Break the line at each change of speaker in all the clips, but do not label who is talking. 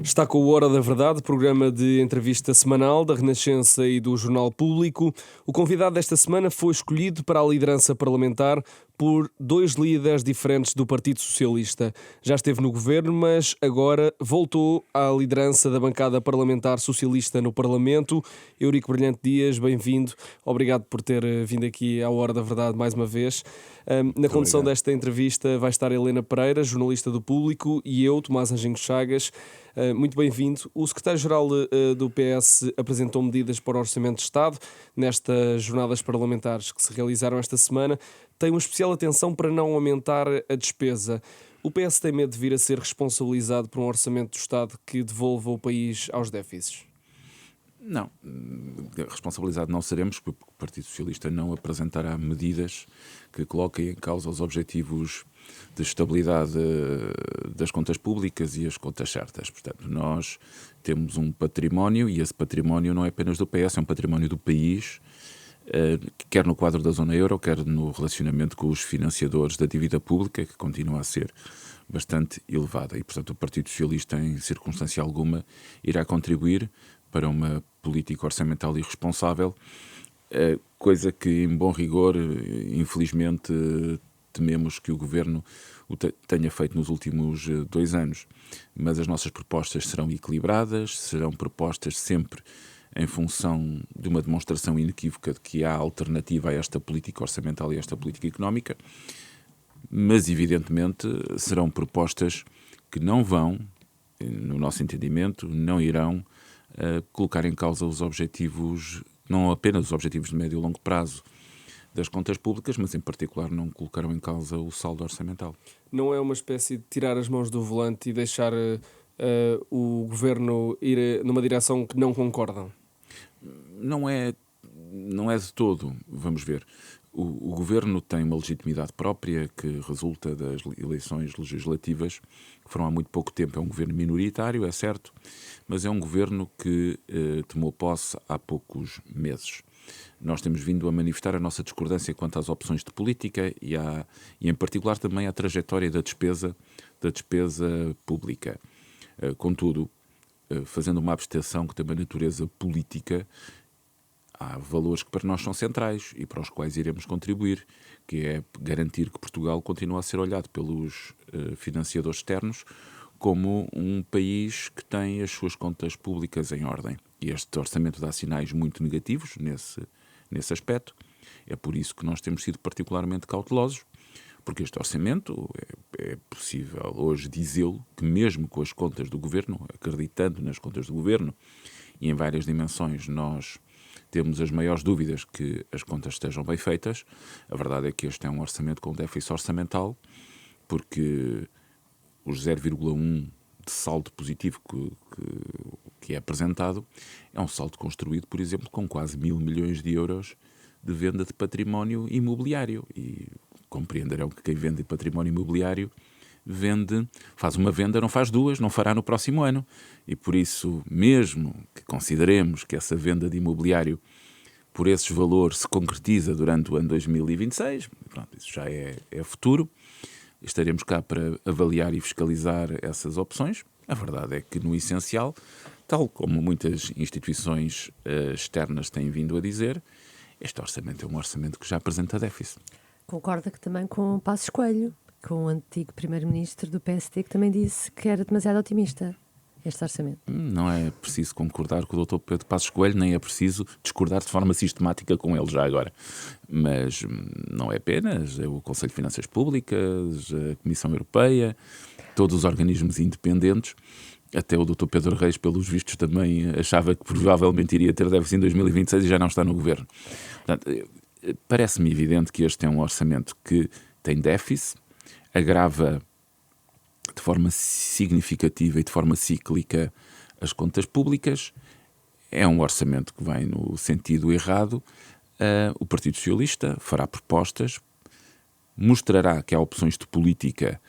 Está com o Hora da Verdade, programa de entrevista semanal da Renascença e do Jornal Público. O convidado desta semana foi escolhido para a liderança parlamentar por dois líderes diferentes do Partido Socialista. Já esteve no governo, mas agora voltou à liderança da bancada parlamentar socialista no Parlamento. Eurico Brilhante Dias, bem-vindo. Obrigado por ter vindo aqui à Hora da Verdade mais uma vez. Na condução desta entrevista vai estar Helena Pereira, jornalista do Público, e eu, Tomás Anjinho Chagas. Muito bem-vindo. O secretário-geral do PS apresentou medidas para o Orçamento de Estado nestas jornadas parlamentares que se realizaram esta semana. Tem uma especial atenção para não aumentar a despesa. O PS tem medo de vir a ser responsabilizado por um Orçamento do Estado que devolva o país aos déficits?
Não, responsabilizado não seremos, porque o Partido Socialista não apresentará medidas que coloquem em causa os objetivos de estabilidade das contas públicas e as contas certas. Portanto, nós temos um património, e esse património não é apenas do PS, é um património do país, quer no quadro da zona euro, quer no relacionamento com os financiadores da dívida pública, que continua a ser bastante elevada. E, portanto, o Partido Socialista, em circunstância alguma, irá contribuir para uma política orçamental irresponsável, coisa que, em bom rigor, infelizmente, tememos que o Governo tenha feito nos últimos 2 anos. Mas as nossas propostas serão equilibradas, serão propostas sempre em função de uma demonstração inequívoca de que há alternativa a esta política orçamental e a esta política económica, mas, evidentemente, serão propostas que não vão, no nosso entendimento, não irão colocar em causa os objetivos, não apenas os objetivos de médio e longo prazo das contas públicas, mas em particular não colocaram em causa o saldo orçamental.
Não é uma espécie de tirar as mãos do volante e deixar o Governo ir numa direção que não concordam?
Não é de todo, vamos ver. O Governo tem uma legitimidade própria que resulta das eleições legislativas, que foram há muito pouco tempo. É um governo minoritário, é certo, mas é um governo que tomou posse há poucos meses. Nós temos vindo a manifestar a nossa discordância quanto às opções de política e em particular também à trajetória da despesa pública. Contudo, fazendo uma abstração que tem uma natureza política, há valores que para nós são centrais e para os quais iremos contribuir, que é garantir que Portugal continua a ser olhado pelos financiadores externos como um país que tem as suas contas públicas em ordem. E este orçamento dá sinais muito negativos nesse aspecto. É por isso que nós temos sido particularmente cautelosos, porque este orçamento, é possível hoje dizê-lo, que mesmo com as contas do Governo, acreditando nas contas do Governo, e em várias dimensões nós temos as maiores dúvidas que as contas estejam bem feitas. A verdade é que este é um orçamento com déficit orçamental, porque os 0,1 de saldo positivo que é apresentado é um saldo construído, por exemplo, com quase 1.000 milhões de euros de venda de património imobiliário. E compreenderão que quem vende património imobiliário faz uma venda, não faz duas, não fará no próximo ano. E por isso, mesmo que consideremos que essa venda de imobiliário por esses valores se concretiza durante o ano 2026, pronto, isso já é futuro, estaremos cá para avaliar e fiscalizar essas opções. A verdade é que, no essencial, tal como muitas instituições externas têm vindo a dizer, este orçamento é um orçamento que já apresenta déficit.
Concorda que também com o Passos Coelho, com o antigo primeiro-ministro do PSD, que também disse que era demasiado otimista este orçamento?
Não é preciso concordar com o Dr. Pedro Passos Coelho, nem é preciso discordar de forma sistemática com ele já agora. Mas não é apenas o Conselho de Finanças Públicas, a Comissão Europeia, todos os organismos independentes. Até o Dr. Pedro Reis, pelos vistos, também achava que provavelmente iria ter déficit em 2026 e já não está no governo. Portanto, parece-me evidente que este é um orçamento que tem déficit, agrava de forma significativa e de forma cíclica as contas públicas. É um orçamento que vai no sentido errado. O Partido Socialista fará propostas, mostrará que há opções de política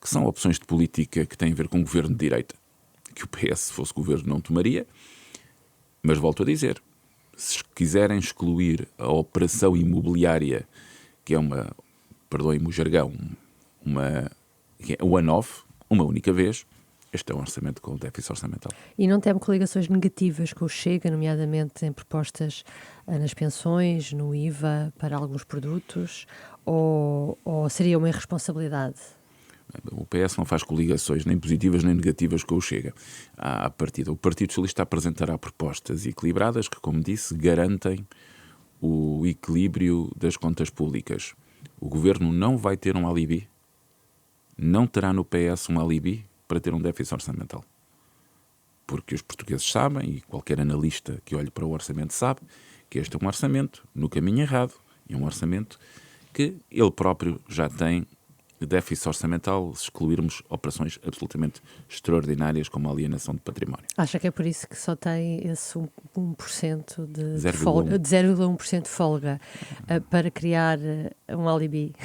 que são opções de política que têm a ver com o governo de direita, que o PS, se fosse governo, não tomaria. Mas volto a dizer, se quiserem excluir a operação imobiliária, que é perdoem-me o jargão, uma one-off, uma única vez, este é um orçamento com déficit orçamental.
E não teme coligações negativas com o Chega, nomeadamente em propostas nas pensões, no IVA, para alguns produtos, ou seria uma irresponsabilidade?
O PS não faz coligações nem positivas nem negativas com o Chega. À partida, o Partido Socialista apresentará propostas equilibradas que, como disse, garantem o equilíbrio das contas públicas. O Governo não vai ter um alibi, não terá no PS um alibi para ter um déficit orçamental. Porque os portugueses sabem, e qualquer analista que olhe para o orçamento sabe, que este é um orçamento no caminho errado, e um orçamento que ele próprio já tem déficit orçamental, se excluirmos operações absolutamente extraordinárias como a alienação de património.
Acha que é por isso que só tem esse 1% de
0,1%
de folga para criar um alibi?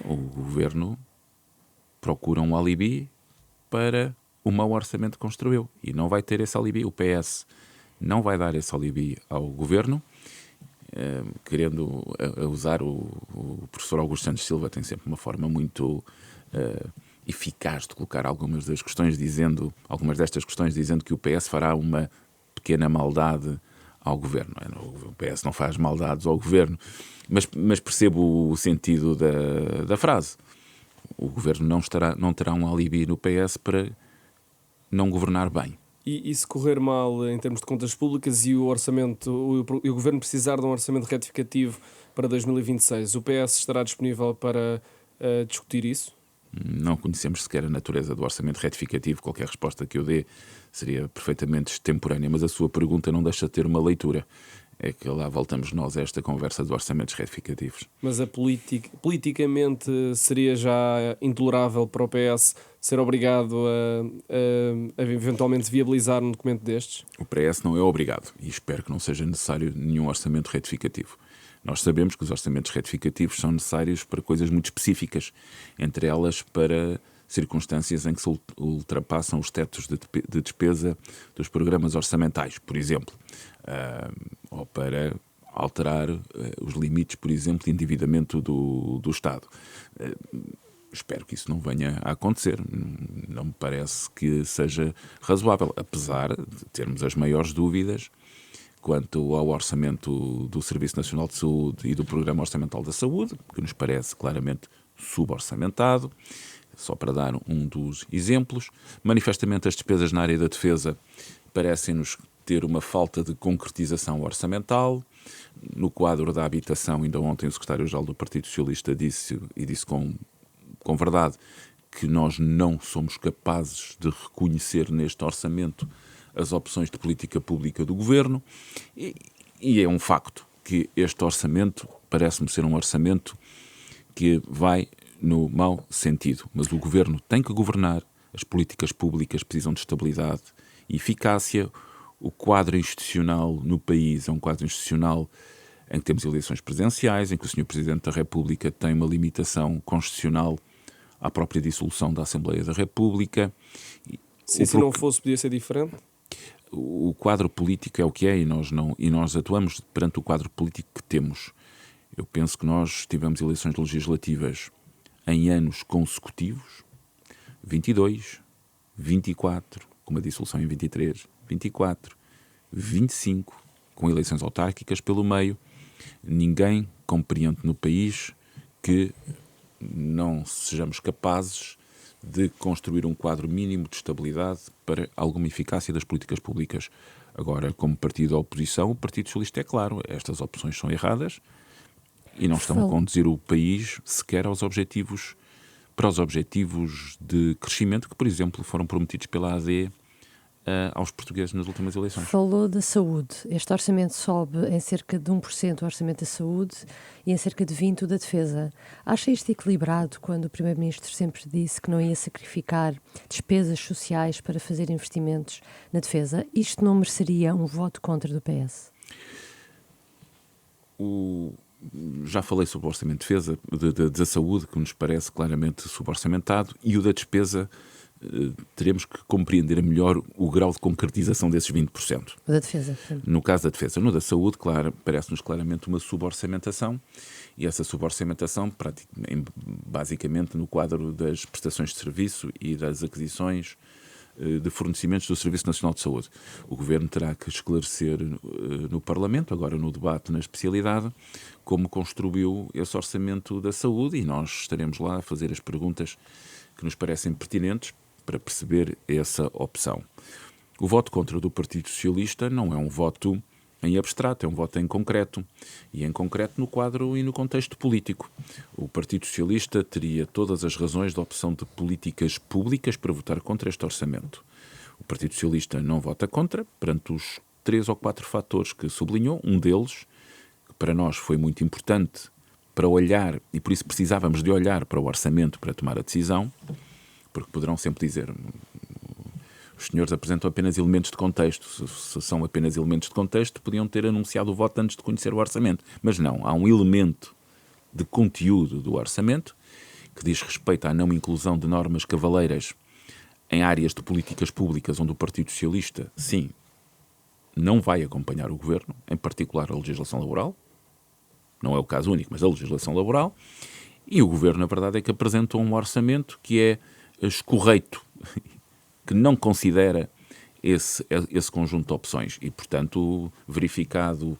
O Governo procura um alibi para o mau orçamento que construiu e não vai ter esse alibi. O PS não vai dar esse alibi ao Governo. Querendo usar o professor Augusto Santos Silva, tem sempre uma forma muito eficaz de colocar algumas destas questões dizendo que o PS fará uma pequena maldade ao Governo. O PS não faz maldades ao Governo, mas percebo o sentido da frase. O Governo não terá um alibi no PS para não governar bem.
E se correr mal em termos de contas públicas e o Governo precisar de um orçamento retificativo para 2026, o PS estará disponível para discutir isso?
Não conhecemos sequer a natureza do orçamento retificativo. Qualquer resposta que eu dê seria perfeitamente extemporânea, mas a sua pergunta não deixa de ter uma leitura. É que lá voltamos nós a esta conversa de orçamentos retificativos.
Mas politicamente seria já intolerável para o PS ser obrigado a eventualmente viabilizar um documento destes?
O PS não é obrigado e espero que não seja necessário nenhum orçamento retificativo. Nós sabemos que os orçamentos retificativos são necessários para coisas muito específicas, entre elas para circunstâncias em que se ultrapassam os tetos de despesa dos programas orçamentais, por exemplo, ou para alterar os limites, por exemplo, de endividamento do Estado. Espero que isso não venha a acontecer. Não me parece que seja razoável, apesar de termos as maiores dúvidas quanto ao orçamento do Serviço Nacional de Saúde e do Programa Orçamental da Saúde, que nos parece claramente suborçamentado. Só para dar um dos exemplos, manifestamente as despesas na área da defesa parecem-nos ter uma falta de concretização orçamental. No quadro da habitação, ainda ontem o secretário-geral do Partido Socialista disse com verdade que nós não somos capazes de reconhecer neste orçamento as opções de política pública do Governo e é um facto que este orçamento parece-me ser um orçamento que vai no mau sentido, mas o Governo tem que governar, as políticas públicas precisam de estabilidade e eficácia, o quadro institucional no país é um quadro institucional em que temos eleições presidenciais, em que o Sr. Presidente da República tem uma limitação constitucional à própria dissolução da Assembleia da República.
Se não fosse, podia ser diferente?
O quadro político é o que é e nós atuamos perante o quadro político que temos. Eu penso que nós tivemos eleições legislativas em anos consecutivos, 22, 24, com uma dissolução em 23, 24, 25, com eleições autárquicas pelo meio. Ninguém compreende no país que não sejamos capazes de construir um quadro mínimo de estabilidade para alguma eficácia das políticas públicas. Agora, como partido da oposição, o Partido Socialista é claro, estas opções são erradas e não estão a conduzir o país sequer para os objetivos de crescimento que, por exemplo, foram prometidos pela AD aos portugueses nas últimas eleições.
Falou da saúde. Este orçamento sobe em cerca de 1% o orçamento da saúde e em cerca de 20% o da defesa. Acha isto equilibrado quando o Primeiro-Ministro sempre disse que não ia sacrificar despesas sociais para fazer investimentos na defesa? Isto não mereceria um voto contra do PS?
Já falei sobre o orçamento de defesa, da saúde, que nos parece claramente suborçamentado, e o da despesa. Teremos que compreender melhor o grau de concretização desses 20%.
O da defesa. Sim.
No caso da defesa. No da saúde, claro, parece-nos claramente uma suborçamentação, e essa suborçamentação, basicamente no quadro das prestações de serviço e das aquisições de fornecimentos do Serviço Nacional de Saúde. O Governo terá que esclarecer no Parlamento, agora no debate na especialidade, como construiu esse orçamento da saúde, e nós estaremos lá a fazer as perguntas que nos parecem pertinentes para perceber essa opção. O voto contra do Partido Socialista não é um voto em abstrato, é um voto em concreto, e em concreto no quadro e no contexto político. O Partido Socialista teria todas as razões da opção de políticas públicas para votar contra este orçamento. O Partido Socialista não vota contra, perante os 3 ou 4 fatores que sublinhou. Um deles, que para nós foi muito importante para olhar, e por isso precisávamos de olhar para o orçamento para tomar a decisão, porque poderão sempre dizer: os senhores apresentam apenas elementos de contexto. Se são apenas elementos de contexto, podiam ter anunciado o voto antes de conhecer o orçamento. Mas não, há um elemento de conteúdo do orçamento que diz respeito à não inclusão de normas cavaleiras em áreas de políticas públicas onde o Partido Socialista, sim, não vai acompanhar o Governo, em particular a legislação laboral. Não é o caso único, mas a legislação laboral. E o Governo, na verdade, é que apresentou um orçamento que é escorreito, que não considera esse conjunto de opções. E, portanto, verificado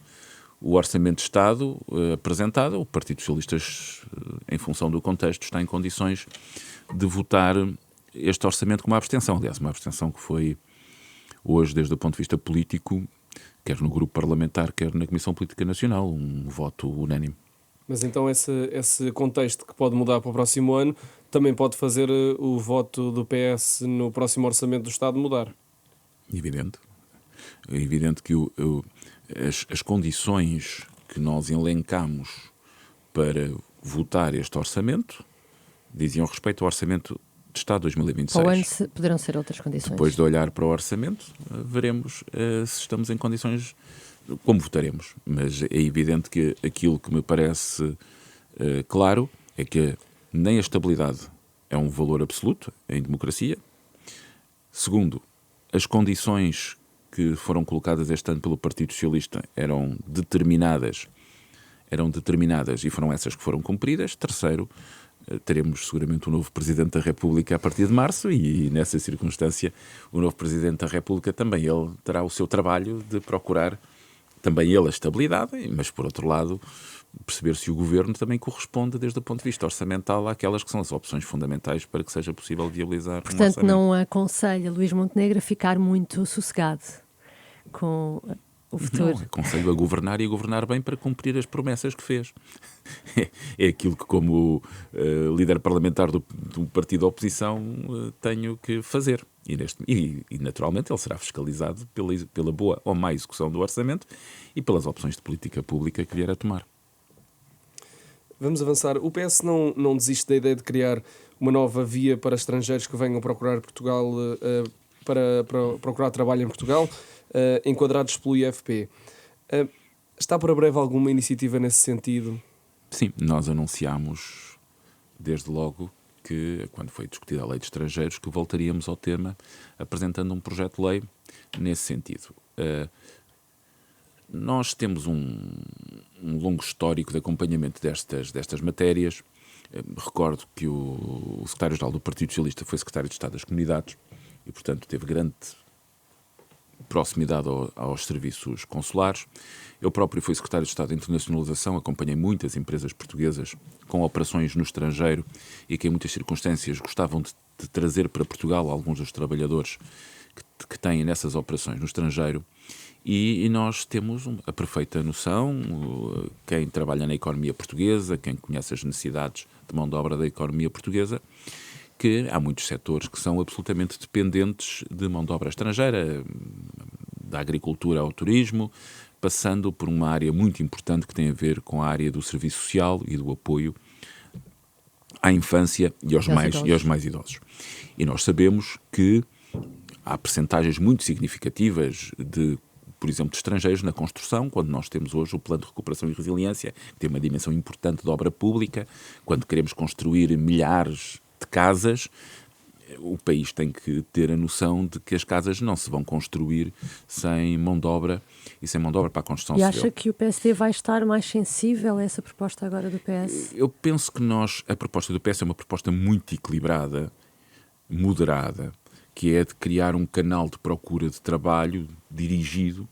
o Orçamento de Estado apresentado, o Partido Socialista, em função do contexto, está em condições de votar este orçamento com uma abstenção. Aliás, uma abstenção que foi hoje, desde o ponto de vista político, quer no grupo parlamentar, quer na Comissão Política Nacional, um voto unânime.
Mas então esse contexto que pode mudar para o próximo ano também pode fazer o voto do PS no próximo Orçamento do Estado mudar?
Evidente. É evidente que as condições que nós elencamos para votar este orçamento diziam respeito ao Orçamento de Estado 2026.
Para o ano poderão ser outras condições.
Depois de olhar para o orçamento, veremos se estamos em condições, como votaremos. Mas é evidente que aquilo que me parece claro é que nem a estabilidade é um valor absoluto em democracia. Segundo, as condições que foram colocadas este ano pelo Partido Socialista eram determinadas e foram essas que foram cumpridas. Terceiro, teremos seguramente um novo Presidente da República a partir de março e, nessa circunstância, o novo Presidente da República também ele terá o seu trabalho de procurar também ele a estabilidade, mas, por outro lado, perceber se o Governo também corresponde, desde o ponto de vista orçamental, àquelas que são as opções fundamentais para que seja possível viabilizar um orçamento.
Portanto, não aconselha Luís Montenegro a ficar muito sossegado com o futuro.
Não, aconselho a governar e a governar bem para cumprir as promessas que fez. É aquilo que, como líder parlamentar do partido da oposição, tenho que fazer. E, naturalmente, ele será fiscalizado pela boa ou má execução do orçamento e pelas opções de política pública que vier a tomar.
Vamos avançar. O PS não desiste da ideia de criar uma nova via para estrangeiros que venham procurar Portugal, para procurar trabalho em Portugal, enquadrados pelo IFP. Está para breve alguma iniciativa nesse sentido?
Sim, nós anunciámos desde logo que, quando foi discutida a lei de estrangeiros, que voltaríamos ao tema apresentando um projeto de lei nesse sentido. Nós temos um longo histórico de acompanhamento destas matérias. Recordo que o secretário-geral do Partido Socialista foi secretário de Estado das Comunidades e, portanto, teve grande proximidade aos serviços consulares. Eu próprio fui secretário de Estado de Internacionalização, acompanhei muitas empresas portuguesas com operações no estrangeiro e que, em muitas circunstâncias, gostavam de trazer para Portugal alguns dos trabalhadores que têm nessas operações no estrangeiro. E nós temos a perfeita noção, quem trabalha na economia portuguesa, quem conhece as necessidades de mão de obra da economia portuguesa, que há muitos setores que são absolutamente dependentes de mão de obra estrangeira, da agricultura ao turismo, passando por uma área muito importante que tem a ver com a área do serviço social e do apoio à infância e aos mais idosos. E nós sabemos que há percentagens muito significativas por exemplo, de estrangeiros na construção, quando nós temos hoje o Plano de Recuperação e Resiliência, que tem uma dimensão importante de obra pública, quando queremos construir milhares de casas, o país tem que ter a noção de que as casas não se vão construir sem mão de obra e sem mão de obra para a construção civil.
E acha que o PSD vai estar mais sensível a essa proposta agora do PS?
Eu penso que a proposta do PS é uma proposta muito equilibrada, moderada, que é de criar um canal de procura de trabalho dirigido,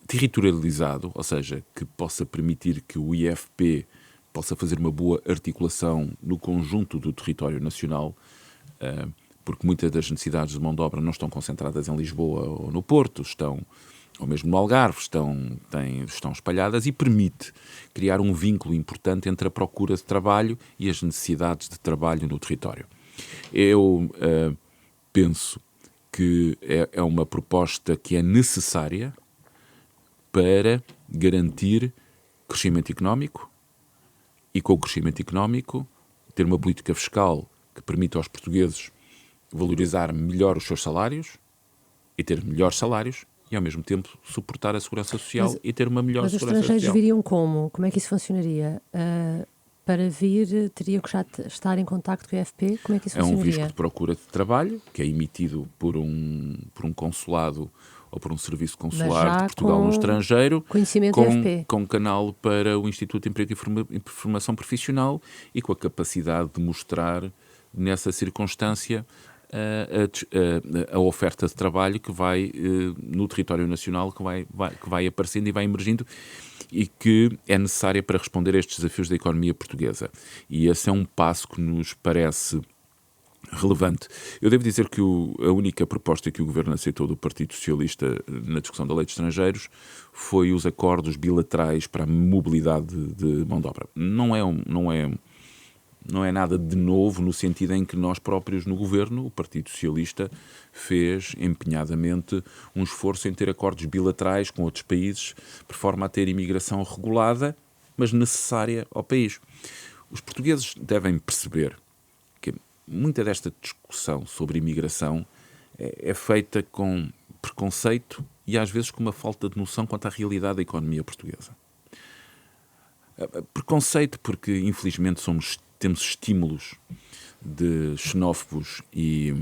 territorializado, ou seja, que possa permitir que o IFP possa fazer uma boa articulação no conjunto do território nacional, porque muitas das necessidades de mão de obra não estão concentradas em Lisboa ou no Porto, estão, ou mesmo no Algarve, estão espalhadas, e permite criar um vínculo importante entre a procura de trabalho e as necessidades de trabalho no território. Eu penso que é uma proposta que é necessária para garantir crescimento económico e, com o crescimento económico, ter uma política fiscal que permita aos portugueses valorizar melhor os seus salários e ter melhores salários e, ao mesmo tempo, suportar a segurança social e ter uma melhor segurança social.
Mas os estrangeiros viriam como? Como é que isso funcionaria? Para vir, teriam que já estar em contacto com o IFP? Como é que isso funcionaria?
É um visto de procura de trabalho, que é emitido por um consulado ou por um serviço consular de Portugal no estrangeiro,
conhecimento IFP,
com canal para o Instituto de Emprego e Formação Profissional e com a capacidade de mostrar, nessa circunstância, a oferta de trabalho que vai no território nacional, que vai aparecendo e vai emergindo e que é necessária para responder a estes desafios da economia portuguesa. E esse é um passo que nos parece relevante. Eu devo dizer que a única proposta que o Governo aceitou do Partido Socialista na discussão da Lei de Estrangeiros foi os acordos bilaterais para a mobilidade de mão de obra. Não é nada de novo, no sentido em que nós próprios no Governo, o Partido Socialista, fez empenhadamente um esforço em ter acordos bilaterais com outros países, por forma a ter imigração regulada, mas necessária ao país. Os portugueses devem perceber que muita desta discussão sobre imigração é feita com preconceito e às vezes com uma falta de noção quanto à realidade da economia portuguesa. Preconceito porque, infelizmente, temos estímulos de xenófobos e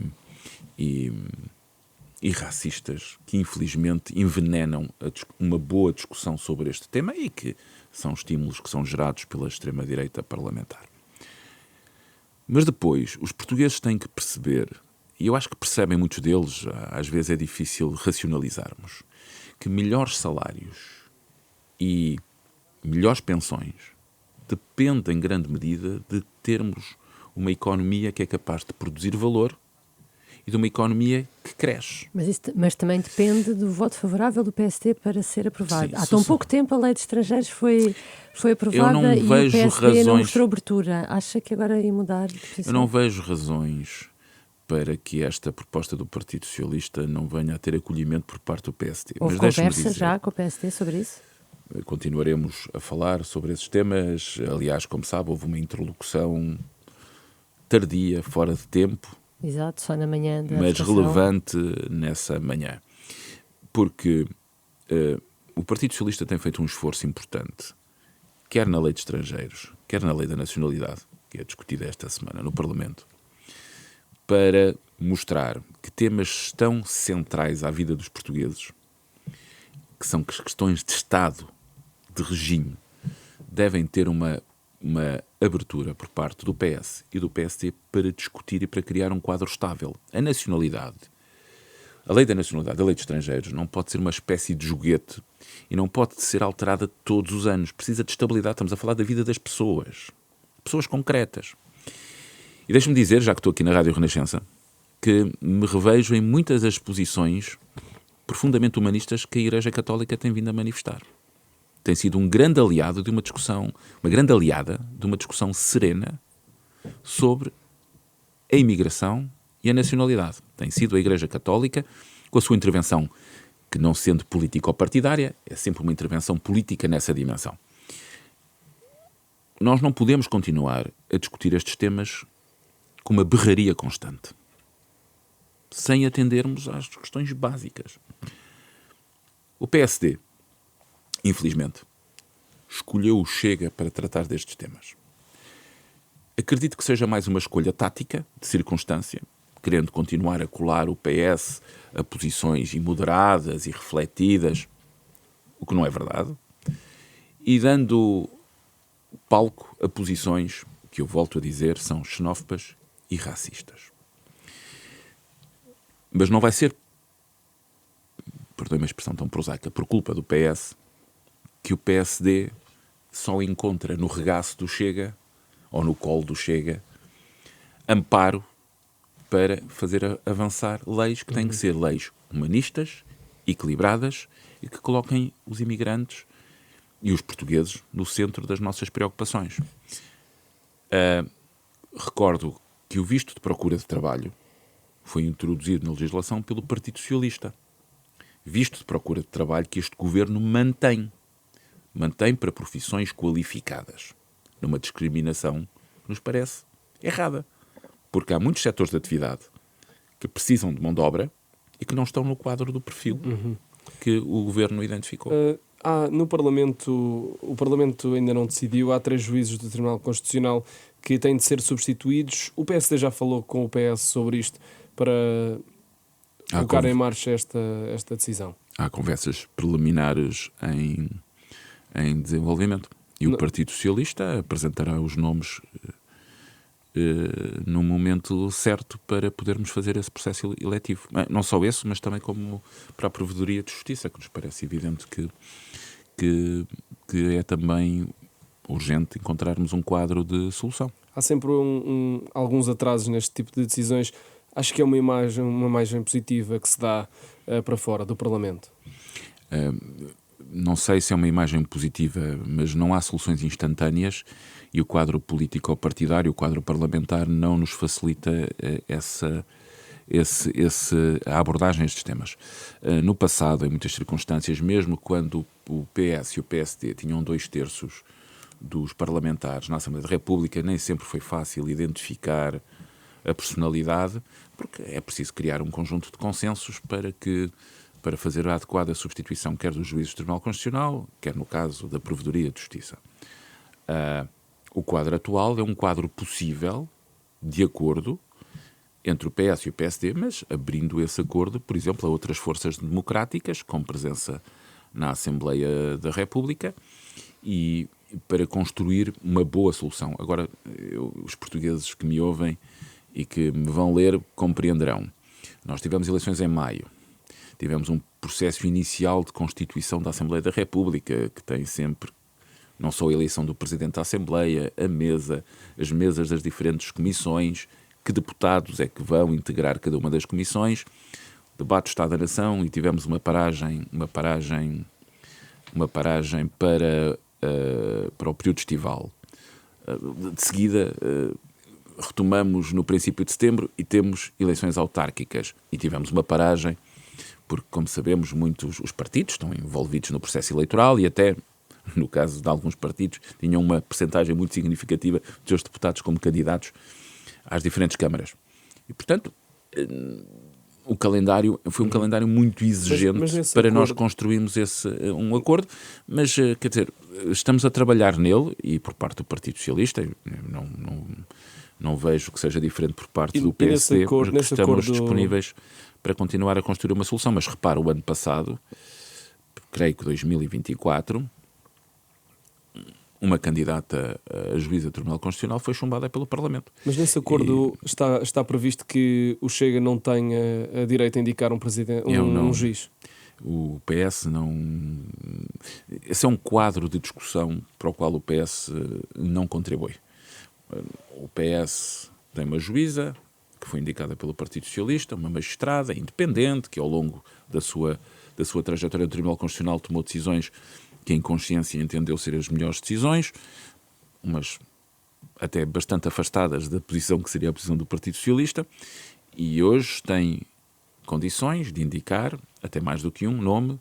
racistas que, infelizmente, envenenam uma boa discussão sobre este tema e que são estímulos que são gerados pela extrema-direita parlamentar. Mas depois, os portugueses têm que perceber, e eu acho que percebem muitos deles, às vezes é difícil racionalizarmos, que melhores salários e melhores pensões depende, em grande medida, de termos uma economia que é capaz de produzir valor e de uma economia que cresce.
Mas também depende do voto favorável do PSD para ser aprovado. Há tão pouco tempo a Lei de Estrangeiros foi aprovada e o PSD não mostrou abertura. Acha que agora ia mudar de posição?
Eu não vejo razões para que esta proposta do Partido Socialista não venha a ter acolhimento por parte do PSD.
Houve conversa já com o PSD sobre isso?
Continuaremos a falar sobre esses temas. Aliás, como sabe, houve uma interlocução tardia, fora de tempo.
Exato, só na manhã da
mas
votação.
relevante nessa manhã. Porque o Partido Socialista tem feito um esforço importante, quer na Lei de Estrangeiros, quer na Lei da Nacionalidade, que é discutida esta semana no Parlamento, para mostrar que temas tão centrais à vida dos portugueses, que são questões de Estado, de regime, devem ter uma abertura por parte do PS e do PSD para discutir e para criar um quadro estável. A nacionalidade, a Lei da Nacionalidade, a Lei de Estrangeiros, não pode ser uma espécie de joguete e não pode ser alterada todos os anos. Precisa de estabilidade. Estamos a falar da vida das pessoas concretas. E deixe-me dizer, já que estou aqui na Rádio Renascença, que me revejo em muitas das posições profundamente humanistas que a Igreja Católica tem vindo a manifestar. Tem sido um grande aliado de uma discussão, uma grande aliada de uma discussão serena sobre a imigração e a nacionalidade. Tem sido a Igreja Católica, com a sua intervenção, que não sendo político-partidária, é sempre uma intervenção política nessa dimensão. Nós não podemos continuar a discutir estes temas com uma berraria constante, sem atendermos às questões básicas. O PSD, infelizmente, escolheu o Chega para tratar destes temas. Acredito que seja mais uma escolha tática, de circunstância, querendo continuar a colar o PS a posições imoderadas e refletidas, o que não é verdade, e dando palco a posições que, eu volto a dizer, são xenófobas e racistas. Mas não vai ser, perdoe-me a expressão tão prosaica, por culpa do PS, que o PSD só encontra no regaço do Chega, ou no colo do Chega, amparo para fazer avançar leis que têm que ser leis humanistas, equilibradas e que coloquem os imigrantes e os portugueses no centro das nossas preocupações. Recordo que o visto de procura de trabalho foi introduzido na legislação pelo Partido Socialista. Visto de procura de trabalho que este governo mantém para profissões qualificadas, numa discriminação que nos parece errada. Porque há muitos setores de atividade que precisam de mão de obra e que não estão no quadro do perfil que o governo identificou.
No Parlamento, o Parlamento ainda não decidiu, há 3 juízes do Tribunal Constitucional que têm de ser substituídos. O PSD já falou com o PS sobre isto para colocar em marcha esta decisão.
Há conversas preliminares em desenvolvimento. E o Partido Socialista apresentará os nomes no momento certo para podermos fazer esse processo eletivo. Não só esse, mas também como para a Provedoria de Justiça, que nos parece evidente que é também urgente encontrarmos um quadro de solução.
Há sempre alguns atrasos neste tipo de decisões. Acho que é uma imagem positiva que se dá para fora do Parlamento.
Não sei se é uma imagem positiva, mas não há soluções instantâneas e o quadro político-partidário, o quadro parlamentar, não nos facilita a abordagem a estes temas. No passado, em muitas circunstâncias, mesmo quando o PS e o PSD tinham 2/3 dos parlamentares na Assembleia da República, nem sempre foi fácil identificar a personalidade, porque é preciso criar um conjunto de consensos para fazer a adequada substituição, quer dos juízes do Tribunal Constitucional, quer no caso da Provedoria de Justiça. O quadro atual é um quadro possível de acordo entre o PS e o PSD, mas abrindo esse acordo, por exemplo, a outras forças democráticas, com presença na Assembleia da República, e para construir uma boa solução. Agora, os portugueses que me ouvem e que me vão ler compreenderão. Nós tivemos eleições em maio. Tivemos um processo inicial de constituição da Assembleia da República, que tem sempre não só a eleição do Presidente da Assembleia, as mesas das diferentes comissões, que deputados é que vão integrar cada uma das comissões, debate do Estado da Nação, e tivemos uma paragem para o período estival. De seguida, retomamos no princípio de setembro e temos eleições autárquicas. E tivemos uma paragem porque, como sabemos, muitos os partidos estão envolvidos no processo eleitoral e até, no caso de alguns partidos, tinham uma percentagem muito significativa dos seus deputados como candidatos às diferentes câmaras. E, portanto, o calendário foi um calendário muito exigente para nós construirmos um acordo, mas, quer dizer, estamos a trabalhar nele e por parte do Partido Socialista, não vejo que seja diferente por parte do PSD, estamos disponíveis para continuar a construir uma solução. Mas repara, o ano passado, creio que 2024, uma candidata a juíza do Tribunal Constitucional foi chumbada pelo Parlamento.
Mas nesse acordo está previsto que o Chega não tenha a direito a indicar um juiz?
O PS não... Esse é um quadro de discussão para o qual o PS não contribui. O PS tem uma juíza que foi indicada pelo Partido Socialista, uma magistrada independente que ao longo da sua trajetória no Tribunal Constitucional tomou decisões que em consciência entendeu ser as melhores decisões, umas até bastante afastadas da posição que seria a posição do Partido Socialista, e hoje tem condições de indicar até mais do que um nome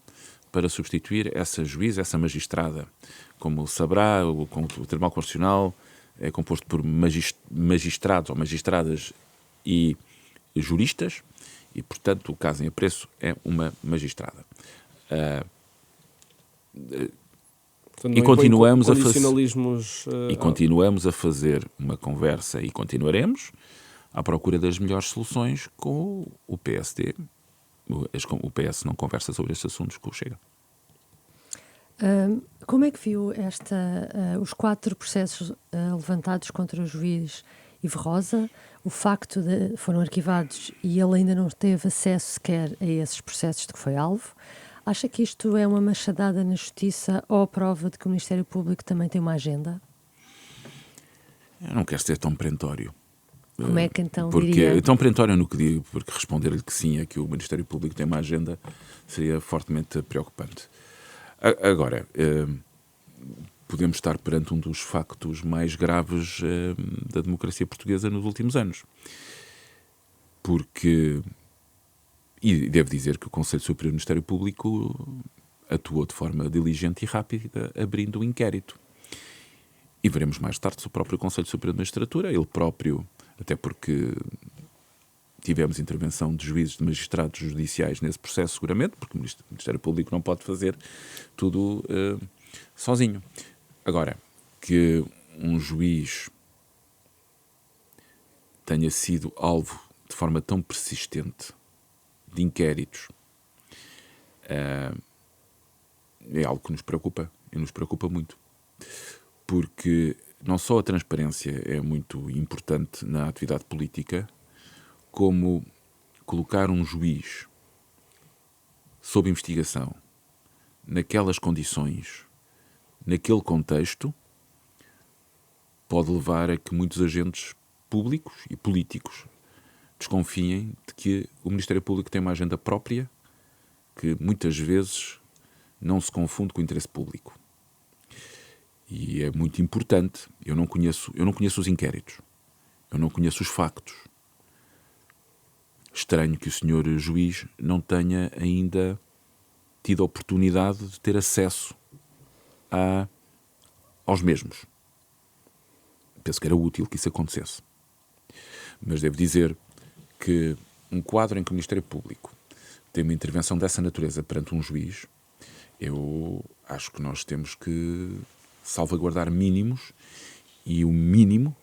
para substituir essa juíza, essa magistrada. Como saberá, o Tribunal Constitucional é composto por magistrados ou magistradas e juristas, e, portanto, o caso em apreço é uma magistrada. E continuamos a fazer uma conversa, e continuaremos à procura das melhores soluções com o PSD. O PS não conversa sobre estes assuntos com o Chega.
Como é que viu os 4 processos levantados contra o juiz Ivo Rosa, o facto de foram arquivados e ele ainda não teve acesso sequer a esses processos de que foi alvo. Acha que isto é uma machadada na justiça ou a prova de que o Ministério Público também tem uma agenda?
Eu não quero ser tão perentório.
Como é que então
Porque
diria?
tão perentório no que digo, porque responder-lhe que sim, é que o Ministério Público tem uma agenda, seria fortemente preocupante. Agora, podemos estar perante um dos factos mais graves da democracia portuguesa nos últimos anos. Porque, e devo dizer que o Conselho Superior do Ministério Público atuou de forma diligente e rápida, abrindo o inquérito. E veremos mais tarde se o próprio Conselho Superior da Magistratura, ele próprio, até porque tivemos intervenção de juízes, de magistrados judiciais nesse processo, seguramente, porque o Ministério Público não pode fazer tudo sozinho. Agora, que um juiz tenha sido alvo de forma tão persistente de inquéritos é algo que nos preocupa, e nos preocupa muito. Porque não só a transparência é muito importante na atividade política, como colocar um juiz sob investigação, naquelas condições, naquele contexto, pode levar a que muitos agentes públicos e políticos desconfiem de que o Ministério Público tem uma agenda própria que muitas vezes não se confunde com o interesse público. E é muito importante. Eu não conheço os inquéritos. Eu não conheço os factos. Estranho que o senhor juiz não tenha ainda tido a oportunidade de ter acesso aos mesmos. Penso que era útil que isso acontecesse. Mas devo dizer que um quadro em que o Ministério Público tem uma intervenção dessa natureza perante um juiz, eu acho que nós temos que salvaguardar mínimos, e o mínimo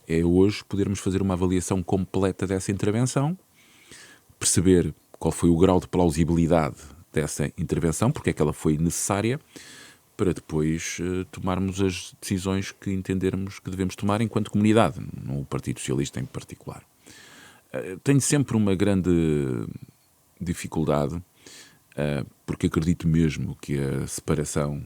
é hoje podermos fazer uma avaliação completa dessa intervenção, perceber qual foi o grau de plausibilidade dessa intervenção, porque é que ela foi necessária, para depois tomarmos as decisões que entendermos que devemos tomar enquanto comunidade, no Partido Socialista em particular. Tenho sempre uma grande dificuldade, porque acredito mesmo que a separação,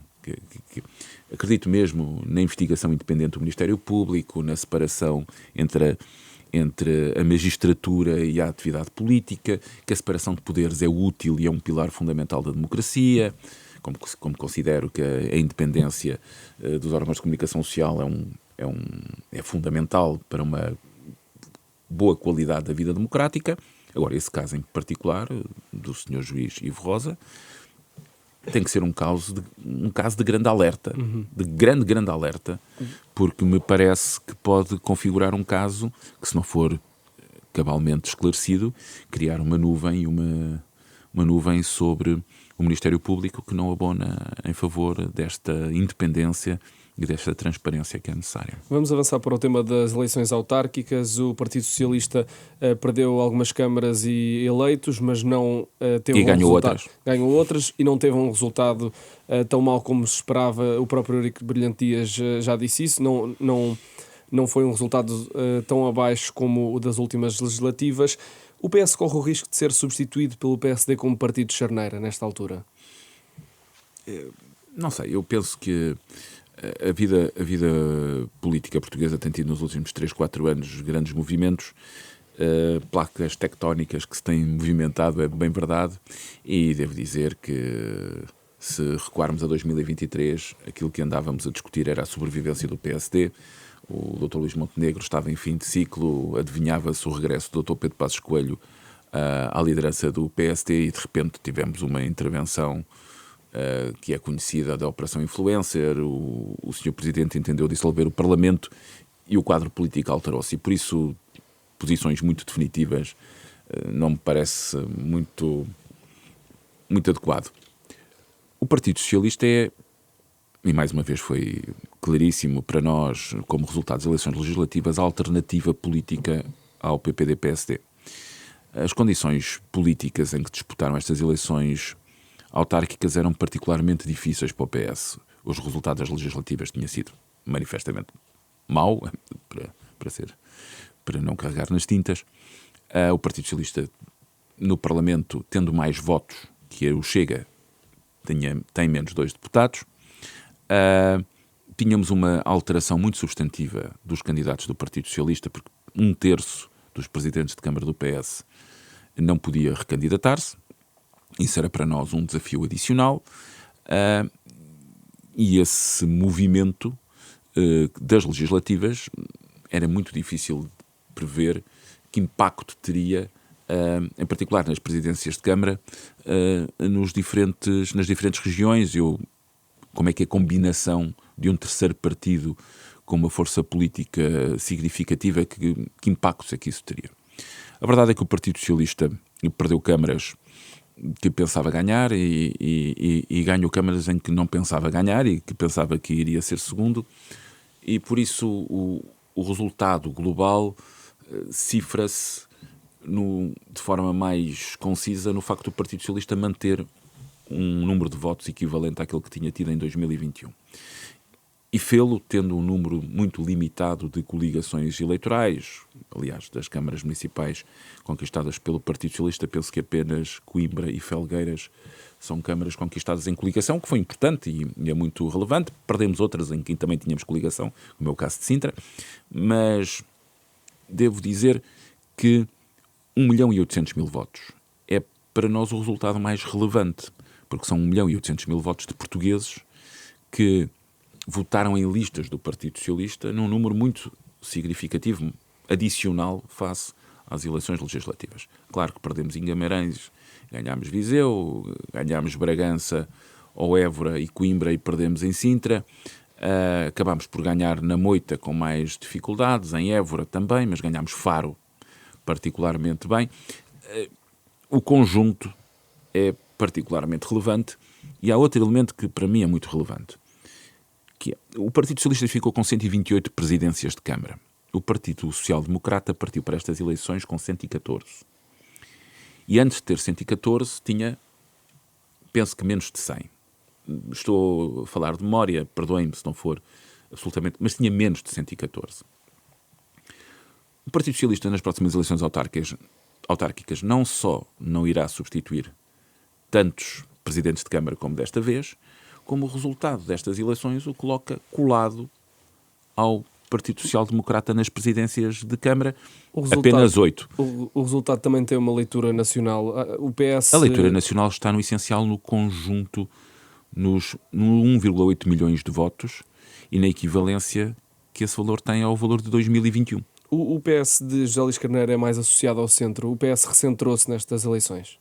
acredito mesmo na investigação independente do Ministério Público, na separação entre a magistratura e a atividade política, que a separação de poderes é útil e é um pilar fundamental da democracia, como considero que a independência dos órgãos de comunicação social é fundamental para uma boa qualidade da vida democrática. Agora, esse caso em particular, do Sr. Juiz Ivo Rosa, tem que ser um caso de grande alerta, de grande alerta, porque me parece que pode configurar um caso que, se não for cabalmente esclarecido, criar uma nuvem sobre o Ministério Público que não abona em favor desta independência e desta transparência que é necessária.
Vamos avançar para o tema das eleições autárquicas. O Partido Socialista perdeu algumas câmaras e eleitos, mas não teve
ganhou
resultado.
outras.
Ganhou outras e não teve um resultado tão mau como se esperava. O próprio Eurico Brilhante Dias já disse isso. Não foi um resultado tão abaixo como o das últimas legislativas. O PS corre o risco de ser substituído pelo PSD como partido de charneira nesta altura?
Não sei, eu penso que a vida política portuguesa tem tido nos últimos 3, 4 anos grandes movimentos, placas tectónicas que se têm movimentado, é bem verdade, e devo dizer que se recuarmos a 2023, aquilo que andávamos a discutir era a sobrevivência do PSD. O Dr. Luís Montenegro estava em fim de ciclo, adivinhava-se o regresso do Dr. Pedro Passos Coelho à liderança do PSD, e de repente tivemos uma intervenção que é conhecida da Operação Influencer. O Sr. Presidente entendeu dissolver o Parlamento e o quadro político alterou-se, e por isso posições muito definitivas não me parece muito adequado. O Partido Socialista e mais uma vez foi claríssimo para nós, como resultado das eleições legislativas, a alternativa política ao PPD-PSD. As condições políticas em que disputaram estas eleições autárquicas eram particularmente difíceis para o PS. Os resultados das legislativas tinham sido manifestamente mau, para para não carregar nas tintas. O Partido Socialista no Parlamento, tendo mais votos que o Chega, tem menos 2 deputados. Tínhamos uma alteração muito substantiva dos candidatos do Partido Socialista, porque 1/3 dos presidentes de Câmara do PS não podia recandidatar-se. Isso era para nós um desafio adicional. E esse movimento das legislativas era muito difícil de prever que impacto teria, em particular nas presidências de Câmara, nas diferentes regiões. Como é que a combinação de um terceiro partido com uma força política significativa, que impactos é que isso teria? A verdade é que o Partido Socialista perdeu câmaras que pensava ganhar e ganhou câmaras em que não pensava ganhar e que pensava que iria ser segundo, e por isso o resultado global cifra-se de forma mais concisa no facto do Partido Socialista manter um número de votos equivalente àquele que tinha tido em 2021. E fê-lo tendo um número muito limitado de coligações eleitorais. Aliás, das câmaras municipais conquistadas pelo Partido Socialista, penso que apenas Coimbra e Felgueiras são câmaras conquistadas em coligação, que foi importante e é muito relevante. Perdemos outras em que também tínhamos coligação, como é o caso de Sintra, mas devo dizer que 1.800.000 votos é para nós o resultado mais relevante, porque são 1.800.000 votos de portugueses que votaram em listas do Partido Socialista num número muito significativo, adicional, face às eleições legislativas. Claro que perdemos em Guimarães, ganhámos Viseu, ganhámos Bragança ou Évora e Coimbra e perdemos em Sintra. Acabámos por ganhar na Moita com mais dificuldades, em Évora também, mas ganhámos Faro particularmente bem. O conjunto é particularmente relevante, e há outro elemento que para mim é muito relevante, que é, o Partido Socialista ficou com 128 presidências de Câmara. O Partido Social Democrata partiu para estas eleições com 114. E antes de ter 114, tinha, penso que menos de 100. Estou a falar de memória, perdoem-me se não for absolutamente, mas tinha menos de 114. O Partido Socialista, nas próximas eleições autárquicas, não só não irá substituir tantos presidentes de Câmara como desta vez, como o resultado destas eleições o coloca colado ao Partido Social Democrata nas presidências de Câmara, apenas 8.
O resultado também tem uma leitura nacional. O PS...
A leitura nacional está no essencial, no conjunto, no 1,8 milhões de votos e na equivalência que esse valor tem ao valor de 2021.
O PS de José Luís Carneiro é mais associado ao centro. O PS recentrou-se nestas eleições?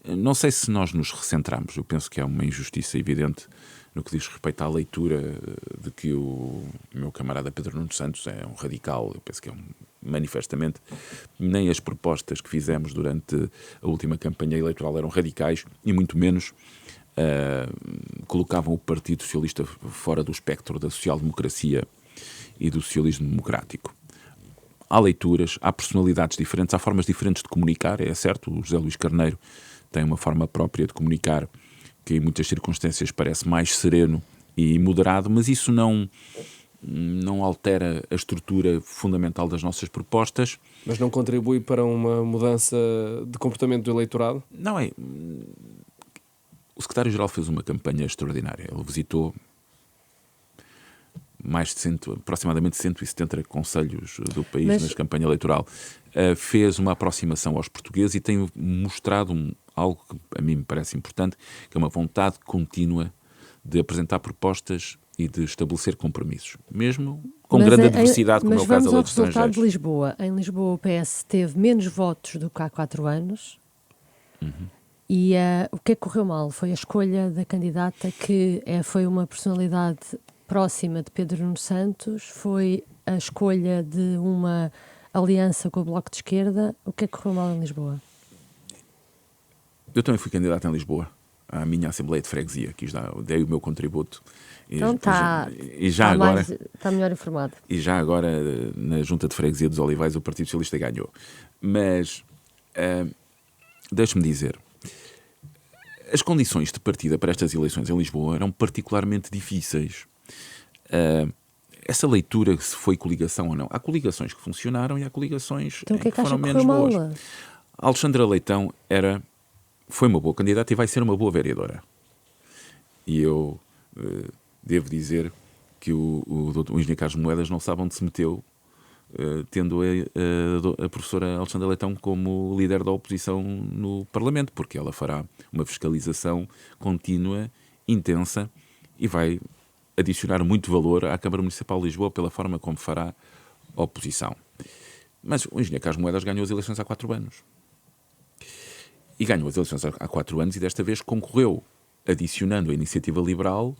Não sei se nós nos recentramos. Eu penso que há uma injustiça evidente no que diz respeito à leitura de que o meu camarada Pedro Nuno Santos é um radical. Eu penso que é manifestamente. Nem as propostas que fizemos durante a última campanha eleitoral eram radicais e muito menos colocavam o Partido Socialista fora do espectro da social-democracia e do socialismo democrático. Há leituras, há personalidades diferentes, há formas diferentes de comunicar, é certo. O José Luís Carneiro tem uma forma própria de comunicar que em muitas circunstâncias parece mais sereno e moderado, mas isso não altera a estrutura fundamental das nossas propostas.
Mas não contribui para uma mudança de comportamento do eleitorado?
Não é. O secretário-geral fez uma campanha extraordinária. Ele visitou aproximadamente 170 concelhos do país na campanha eleitoral. Fez uma aproximação aos portugueses e tem mostrado algo que a mim me parece importante, que é uma vontade contínua de apresentar propostas e de estabelecer compromissos, mesmo com grande adversidade, como é o caso da lei dos estrangeiros.
Mas vamos ao resultado de Lisboa. Em Lisboa o PS teve menos votos do que há 4 anos. E o que é que correu mal? Foi a escolha da candidata que foi uma personalidade próxima de Pedro Nuno Santos, foi a escolha de uma aliança com o Bloco de Esquerda. O que é que correu mal em Lisboa?
Eu também fui candidato em Lisboa, à minha Assembleia de Freguesia, que dei o meu contributo.
Então está melhor informado.
E já agora, na Junta de Freguesia dos Olivais, o Partido Socialista ganhou. Mas, deixe-me dizer, as condições de partida para estas eleições em Lisboa eram particularmente difíceis. essa leitura se foi coligação ou não. Há coligações que funcionaram e há coligações
Então o que é que
foram
acha que
menos
correu
boas.
mal?
A Alexandra Leitão foi uma boa candidata e vai ser uma boa vereadora. E eu devo dizer que o engenheiro Carlos Moedas não sabe onde se meteu, tendo a professora Alexandra Leitão como líder da oposição no Parlamento, porque ela fará uma fiscalização contínua, intensa, e vai adicionar muito valor à Câmara Municipal de Lisboa pela forma como fará a oposição. Mas o engenheiro Carlos Moedas ganhou as eleições há 4 anos. E ganhou as eleições há 4 anos e desta vez concorreu, adicionando a Iniciativa Liberal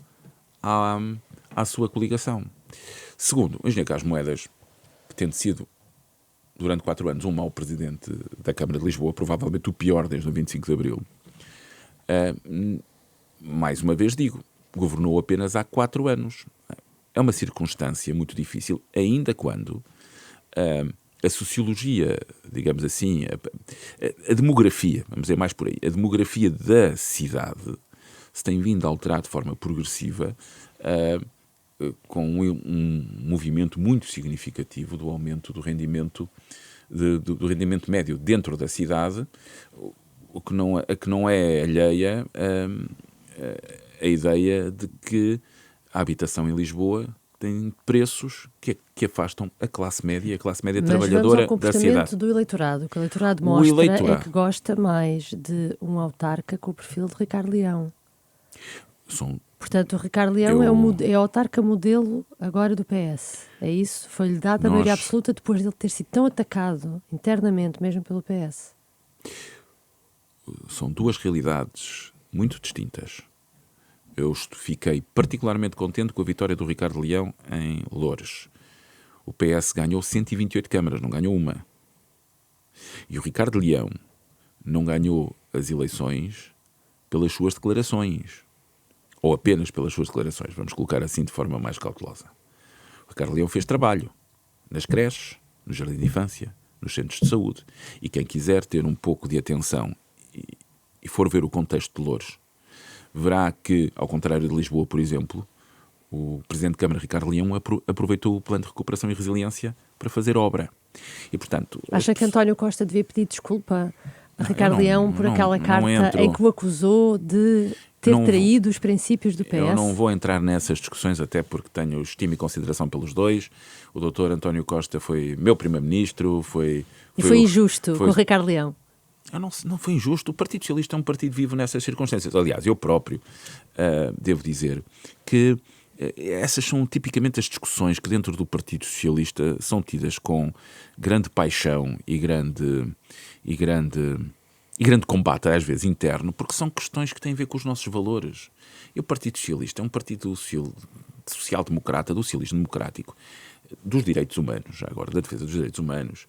à sua coligação. Segundo, o engenheiro Carlos Moedas, tendo sido durante 4 anos um mau presidente da Câmara de Lisboa, provavelmente o pior desde o 25 de Abril, mais uma vez digo, governou apenas há 4 anos. É uma circunstância muito difícil, ainda quando a sociologia, digamos assim, a demografia, vamos dizer mais por aí, a demografia da cidade se tem vindo a alterar de forma progressiva, com um movimento muito significativo do aumento do rendimento, do rendimento médio dentro da cidade, o que não é alheia a ideia de que a habitação em Lisboa tem preços que afastam a classe média trabalhadora
vamos ao
da cidade.
comportamento do eleitorado. O que o eleitorado mostra é que gosta mais de um autarca com o perfil de Ricardo Leão. Portanto, o Ricardo Leão é o autarca modelo agora do PS. É isso? Foi-lhe dada a maioria absoluta depois de ele ter sido tão atacado internamente, mesmo pelo PS.
São 2 realidades muito distintas. Eu fiquei particularmente contente com a vitória do Ricardo Leão em Loures. O PS ganhou 128 câmaras, não ganhou uma. E o Ricardo Leão não ganhou as eleições pelas suas declarações. Ou apenas pelas suas declarações, vamos colocar assim de forma mais cautelosa. O Ricardo Leão fez trabalho nas creches, no jardim de infância, nos centros de saúde. E quem quiser ter um pouco de atenção e for ver o contexto de Loures, verá que, ao contrário de Lisboa, por exemplo, o Presidente de Câmara, Ricardo Leão, aproveitou o Plano de Recuperação e Resiliência para fazer obra. E, portanto,
acha que António Costa devia pedir desculpa a Ricardo Leão por aquela carta em que o acusou de ter traído os princípios do PS?
Eu não vou entrar nessas discussões, até porque tenho estima e consideração pelos dois. O doutor António Costa foi meu primeiro-ministro, foi
injusto com o Ricardo Leão.
Não foi injusto. O Partido Socialista é um partido vivo nessas circunstâncias. Aliás, eu próprio devo dizer que essas são tipicamente as discussões que dentro do Partido Socialista são tidas com grande paixão e grande combate, às vezes, interno, porque são questões que têm a ver com os nossos valores. E o Partido Socialista é um partido social-democrata, do socialismo democrático, dos direitos humanos, já agora, da defesa dos direitos humanos,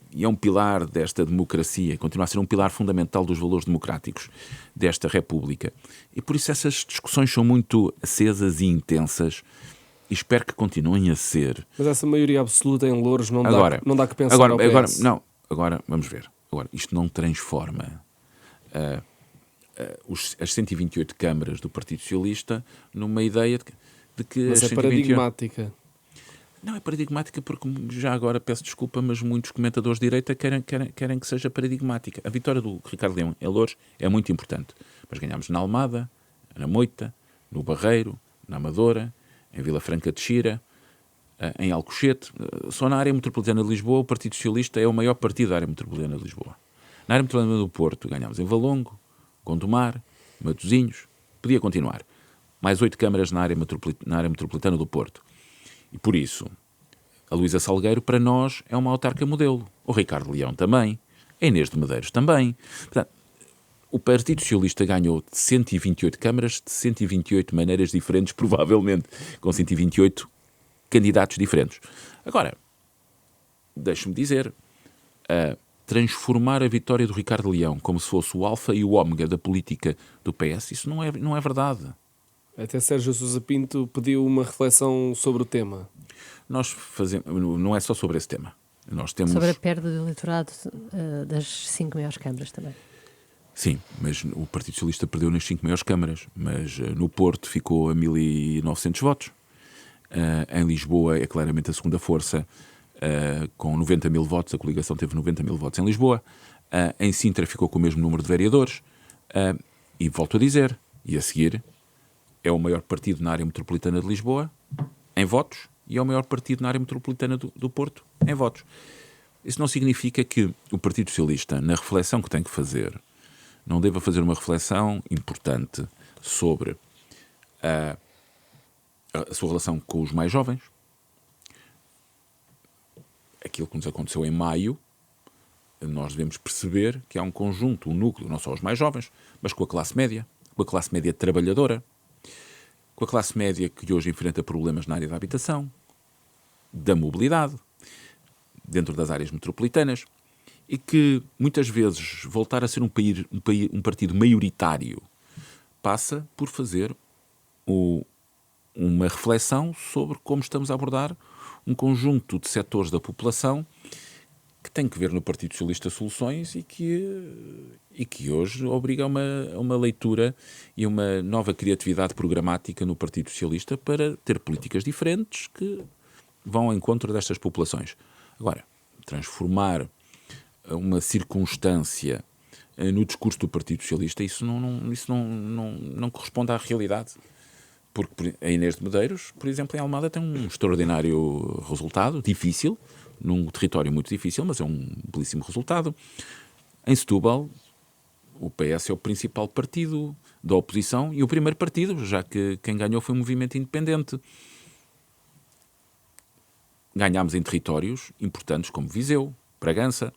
e é um pilar desta democracia, continua a ser um pilar fundamental dos valores democráticos desta República. E por isso essas discussões são muito acesas e intensas e espero que continuem a ser.
Mas essa maioria absoluta em Loures não dá que pensar ao PS.
Agora, vamos ver. Agora, isto não transforma as 128 câmaras do Partido Socialista numa ideia de que...
Mas
as
é
128...
paradigmática.
Não é paradigmática porque, já agora peço desculpa, mas muitos comentadores de direita querem que seja paradigmática. A vitória do Ricardo Leão em Loures é muito importante. Mas ganhámos na Almada, na Moita, no Barreiro, na Amadora, em Vila Franca de Xira, em Alcochete. Só na área metropolitana de Lisboa o Partido Socialista é o maior partido da área metropolitana de Lisboa. Na área metropolitana do Porto ganhámos em Valongo, Gondomar, Matosinhos, podia continuar. Mais 8 câmaras na área metropolitana do Porto. E por isso, a Luísa Salgueiro para nós é uma autarca modelo. O Ricardo Leão também. A Inês de Medeiros também. Portanto, o Partido Socialista ganhou 128 câmaras de 128 maneiras diferentes, provavelmente, com 128 candidatos diferentes. Agora, deixe-me dizer, transformar a vitória do Ricardo Leão como se fosse o alfa e o ômega da política do PS, isso não é verdade.
Até Sérgio Sousa Pinto pediu uma reflexão sobre o tema.
Nós fazemos, não é só sobre esse tema. Nós temos...
Sobre a perda do eleitorado das 5 maiores câmaras também.
Sim, mas o Partido Socialista perdeu nas 5 maiores câmaras, mas no Porto ficou a 1.900 votos. Em Lisboa é claramente a segunda força, com 90 mil votos. A coligação teve 90 mil votos em Lisboa. Em Sintra ficou com o mesmo número de vereadores. E volto a dizer, e a seguir, é o maior partido na área metropolitana de Lisboa em votos e é o maior partido na área metropolitana do Porto em votos. Isso não significa que o Partido Socialista, na reflexão que tem que fazer, não deva fazer uma reflexão importante sobre a sua relação com os mais jovens. Aquilo que nos aconteceu em maio, nós devemos perceber que há um conjunto, um núcleo, não só os mais jovens, mas com a classe média trabalhadora, com a classe média que hoje enfrenta problemas na área da habitação, da mobilidade, dentro das áreas metropolitanas, e que muitas vezes voltar a ser um partido maioritário passa por fazer uma reflexão sobre como estamos a abordar um conjunto de setores da população que tem que ver no Partido Socialista soluções e que hoje obriga a uma leitura e uma nova criatividade programática no Partido Socialista para ter políticas diferentes que vão ao encontro destas populações. Agora, transformar uma circunstância no discurso do Partido Socialista, isso não corresponde à realidade. Porque a Inês de Medeiros, por exemplo, em Almada tem um extraordinário resultado, difícil, num território muito difícil, mas é um belíssimo resultado. Em Setúbal, o PS é o principal partido da oposição e o primeiro partido, já que quem ganhou foi o Movimento Independente. Ganhámos em territórios importantes como Viseu, Bragança,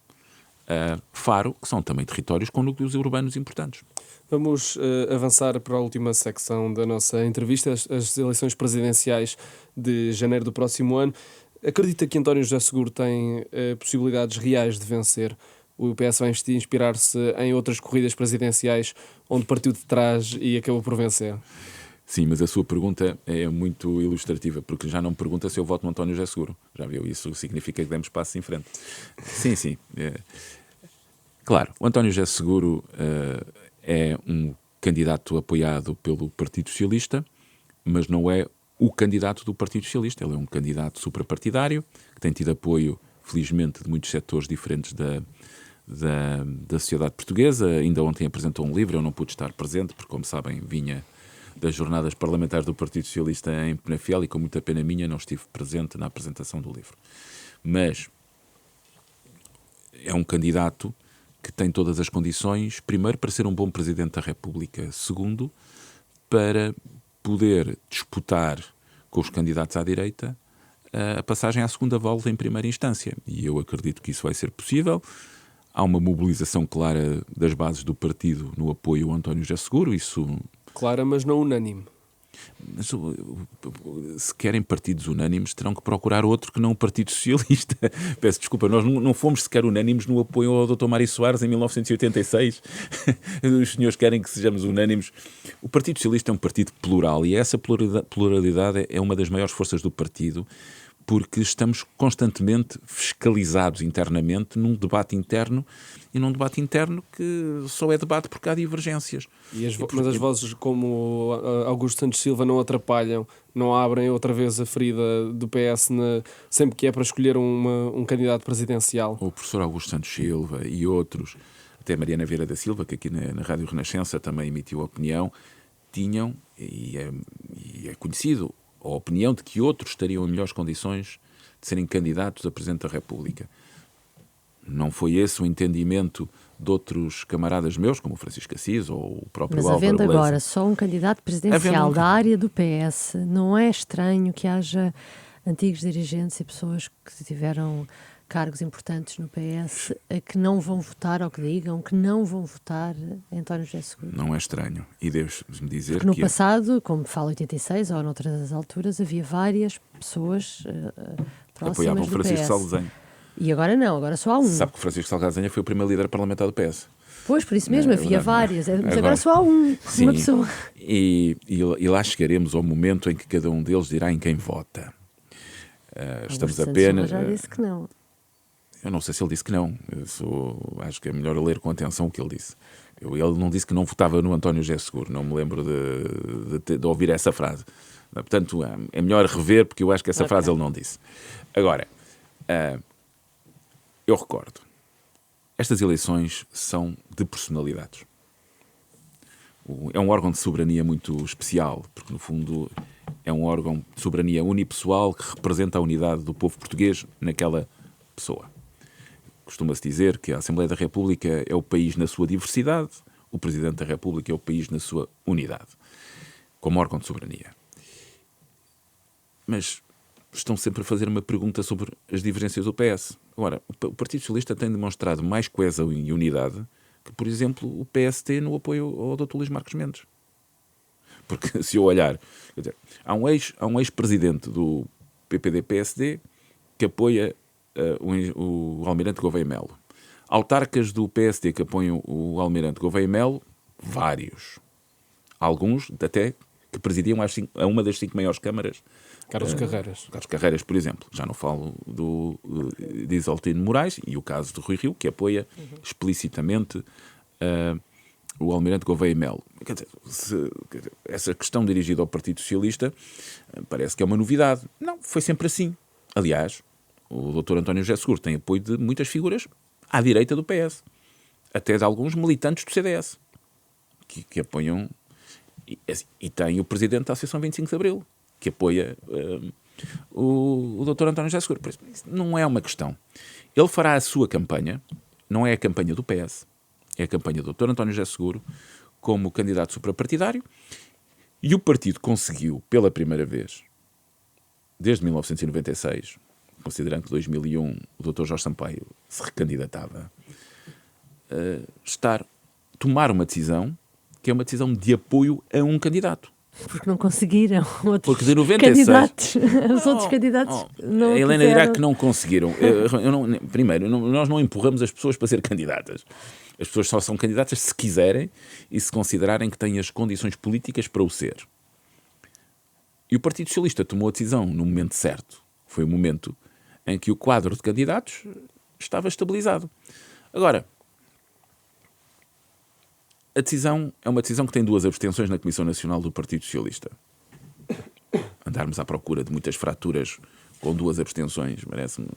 Faro, que são também territórios com núcleos urbanos importantes.
Vamos avançar para a última secção da nossa entrevista, as eleições presidenciais de janeiro do próximo ano. Acredita que António José Seguro tem possibilidades reais de vencer? O PS vai inspirar-se em outras corridas presidenciais onde partiu de trás e acabou por vencer?
Sim, mas a sua pergunta é muito ilustrativa, porque já não me pergunta se eu voto no António José Seguro. Já viu? Isso significa que demos passos em frente. Sim. Claro, o António José Seguro é um candidato apoiado pelo Partido Socialista, mas não é o candidato do Partido Socialista. Ele é um candidato suprapartidário, que tem tido apoio, felizmente, de muitos setores diferentes da sociedade portuguesa. Ainda ontem apresentou um livro, eu não pude estar presente, porque, como sabem, vinha das jornadas parlamentares do Partido Socialista em Penafiel e, com muita pena minha, não estive presente na apresentação do livro. Mas é um candidato que tem todas as condições, primeiro, para ser um bom Presidente da República, segundo, para poder disputar com os candidatos à direita a passagem à segunda volta em primeira instância. E eu acredito que isso vai ser possível. Há uma mobilização clara das bases do partido no apoio ao António José Seguro, isso...
Clara, mas não unânime.
Mas, se querem partidos unânimes, terão que procurar outro que não o Partido Socialista. Peço desculpa, nós não fomos sequer unânimes no apoio ao Dr. Mário Soares em 1986. Os senhores querem que sejamos unânimes. O Partido Socialista é um partido plural e essa pluralidade é uma das maiores forças do partido, porque estamos constantemente fiscalizados internamente num debate interno, e num debate interno que só é debate porque há divergências.
Mas as vozes como Augusto Santos Silva não atrapalham, não abrem outra vez a ferida do PS sempre que é para escolher um candidato presidencial?
O professor Augusto Santos Silva e outros, até Mariana Vieira da Silva, que aqui na Rádio Renascença também emitiu opinião, tinham, e é conhecido, a opinião de que outros estariam em melhores condições de serem candidatos a Presidente da República. Não foi esse o entendimento de outros camaradas meus, como o Francisco Assis ou o próprio Álvaro Beleza.
Mas havendo agora só um candidato presidencial da área do PS, não é estranho que haja antigos dirigentes e pessoas que tiveram cargos importantes no PS que não vão votar, ou que digam que não vão votar em António José Seguro?
Não é estranho. E deves-me dizer
porque no passado, como fala 86 ou noutras alturas, havia várias pessoas próximas
apoiavam
do
Francisco
PS.
Saldanha.
E agora não, agora só há um.
Sabe que o Francisco Saldanha foi o primeiro líder parlamentar do PS.
Pois, por isso mesmo, havia várias. Mas agora só há um,
sim,
uma pessoa.
E lá chegaremos ao momento em que cada um deles dirá em quem vota. Estamos apenas...
já disse que não.
Eu não sei se ele disse que não. Acho que é melhor ler com atenção o que ele disse. Ele não disse que não votava no António José Seguro. Não me lembro de ouvir essa frase. Portanto, é melhor rever, porque eu acho que essa frase ele não disse. Agora, eu recordo, estas eleições são de personalidades. É um órgão de soberania muito especial, porque no fundo é um órgão de soberania unipessoal que representa a unidade do povo português naquela pessoa. Costuma-se dizer que a Assembleia da República é o país na sua diversidade, o Presidente da República é o país na sua unidade, como órgão de soberania. Mas estão sempre a fazer uma pergunta sobre as divergências do PS. Agora, o Partido Socialista tem demonstrado mais coesão e unidade que, por exemplo, o PST no apoio ao Dr. Luís Marques Mendes. Porque se eu olhar, quer dizer, há um ex-presidente do PPD-PSD que apoia o Almirante Gouveia Melo. Autarcas do PSD que apoiam o Almirante Gouveia Melo, vários. Alguns até que presidiam a uma das 5 maiores câmaras.
Carlos Carreiras.
Carlos Carreiras, por exemplo. Já não falo de Isaltino Moraes e o caso de Rui Rio, que apoia explicitamente o Almirante Gouveia Melo. Quer dizer, essa questão dirigida ao Partido Socialista parece que é uma novidade. Não, foi sempre assim. Aliás, o Dr. António José Seguro tem apoio de muitas figuras à direita do PS. Até de alguns militantes do CDS. Que apoiam... E tem o Presidente da Associação 25 de Abril, que apoia o Dr. António José Seguro. Por isso não é uma questão. Ele fará a sua campanha, não é a campanha do PS, é a campanha do Dr. António José Seguro como candidato suprapartidário, e o partido conseguiu, pela primeira vez, desde 1996, considerando que em 2001 o Dr. Jorge Sampaio se recandidatava, tomar uma decisão que é uma decisão de apoio a um candidato.
Porque não conseguiram outros
Porque de 96,
candidatos. Os outros candidatos não
a Helena
quiseram.
dirá que não conseguiram. Primeiro, nós não empurramos as pessoas para ser candidatas. As pessoas só são candidatas se quiserem e se considerarem que têm as condições políticas para o ser. E o Partido Socialista tomou a decisão no momento certo. Foi o momento em que o quadro de candidatos estava estabilizado. Agora, a decisão é uma decisão que tem 2 abstenções na Comissão Nacional do Partido Socialista. Andarmos à procura de muitas fraturas com 2 abstenções parece-me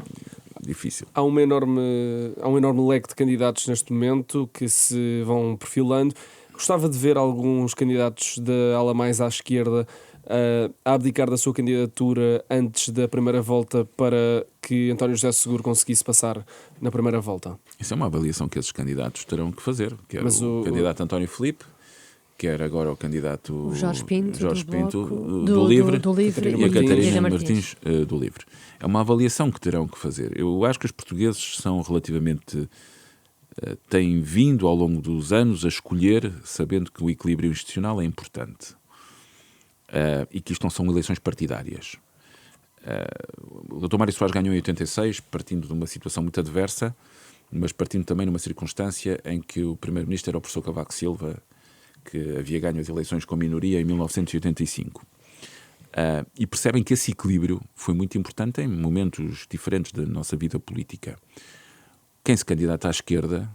difícil.
Há um enorme leque de candidatos neste momento que se vão perfilando. Gostava de ver alguns candidatos da ala mais à esquerda a abdicar da sua candidatura antes da primeira volta para que António José Seguro conseguisse passar na primeira volta.
Isso é uma avaliação que esses candidatos terão que fazer. Quer
Mas
o candidato António Filipe, quer agora o candidato
O Jorge Pinto,
do Livre,
do Livre
e a Catarina
Martins
do Livre. É uma avaliação que terão que fazer. Eu acho que os portugueses são relativamente... têm vindo ao longo dos anos a escolher, sabendo que o equilíbrio institucional é importante. E que isto não são eleições partidárias. O Dr. Mário Soares ganhou em 86, partindo de uma situação muito adversa, mas partindo também numa circunstância em que o primeiro-ministro era o professor Cavaco Silva, que havia ganho as eleições com minoria em 1985. E percebem que esse equilíbrio foi muito importante em momentos diferentes da nossa vida política. Quem se candidata à esquerda,